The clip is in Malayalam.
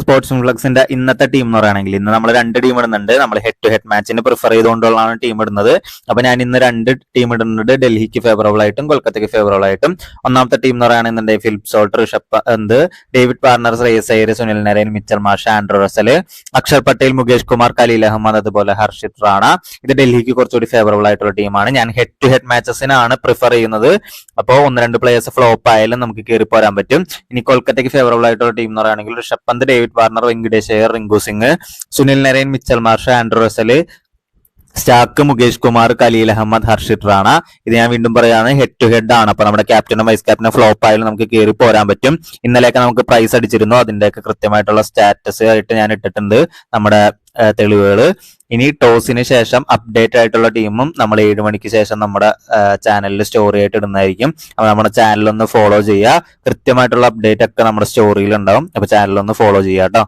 സ്പോർട്സ് ഫ്ലക്സിന്റെ ഇന്നത്തെ ടീം എന്ന് പറയുകയാണെങ്കിൽ ഇന്ന് നമ്മൾ രണ്ട് ടീം ഇടുന്നുണ്ട്. നമ്മൾ ഹെഡ് ടു ഹെഡ് മാച്ചിന് പ്രിഫർ ചെയ്തുകൊണ്ടുള്ളതാണ് ടീം ഇടുന്നത്. അപ്പൊ ഞാൻ ഇന്ന് രണ്ട് ടീം ഇടുന്നുണ്ട്, ഡൽഹിക്ക് ഫേവറബിൾ ആയിട്ടും കൊൽക്കത്തയ്ക്ക് ഫേവറബിൾ ആയിട്ടും. ഒന്നാമത്തെ ടീം എന്ന് പറയുകയാണെന്നുണ്ടെങ്കിൽ Philip Salt, Rishabh Pant, David Warner, Shreyas Iyer, Sunil Narine, Mitchell Marsh, Andrew Russell, Akshar Patel, Mukesh Kumar, Khaleel Ahmed, അതുപോലെ ഹർഷിത് റാണ. ഇത് ഡൽഹിക്ക് കുറച്ചുകൂടി ഫേവറബിൾ ആയിട്ടുള്ള ടീമാണ്. ഞാൻ ഹെഡ് ടു ഹെഡ് മാച്ചസിനാണ് പ്രിഫർ ചെയ്യുന്നത്. അപ്പോൾ ഒന്ന് രണ്ട് പ്ലേയേഴ്സ് ഫ്ലോപ്പ് ആയാലും നമുക്ക് കയറി പോരാൻ പറ്റും. ഇനി കൊൽക്കത്തയ്ക്ക് ഫേവറബിൾ ആയിട്ടുള്ള ടീം എന്ന് പറയുകയാണെങ്കിൽ Rishabh Pant, David Warner, Venkatesh Iyer, Rinku Singh, Sunil Narine, Mitchell Marsh, Andrew Russell, Starc, Mukesh Kumar, Khaleel Ahmed, Harshit Rana. ഇത് ഞാൻ വീണ്ടും പറയാണ്, ഹെഡ് ടു ഹെഡ് ആണ്. അപ്പൊ നമ്മുടെ ക്യാപ്റ്റനും വൈസ് ക്യാപ്റ്റനും ഫ്ലോപ്പ് ആയാലും നമുക്ക് കയറി പോരാൻ പറ്റും. ഇന്നലെയൊക്കെ നമുക്ക് പ്രൈസ് അടിച്ചിരുന്നു, അതിന്റെയൊക്കെ കൃത്യമായിട്ടുള്ള സ്റ്റാറ്റസ് ആയിട്ട് ഞാൻ ഇട്ടിട്ടുണ്ട് നമ്മുടെ തെളിവുകൾ. ഇനി ടോസിന് ശേഷം അപ്ഡേറ്റ് ആയിട്ടുള്ള ടീമും നമ്മൾ 7 മണിക്ക് ശേഷം നമ്മുടെ ചാനലിൽ സ്റ്റോറി ആയിട്ട് ഇടുന്നതായിരിക്കും. അപ്പൊ നമ്മുടെ ചാനലൊന്ന് ഫോളോ ചെയ്യുക. കൃത്യമായിട്ടുള്ള അപ്ഡേറ്റ് ഒക്കെ നമ്മുടെ സ്റ്റോറിയിൽ ഉണ്ടാവും. അപ്പൊ ചാനലൊന്ന് ഫോളോ ചെയ്യുക കേട്ടോ.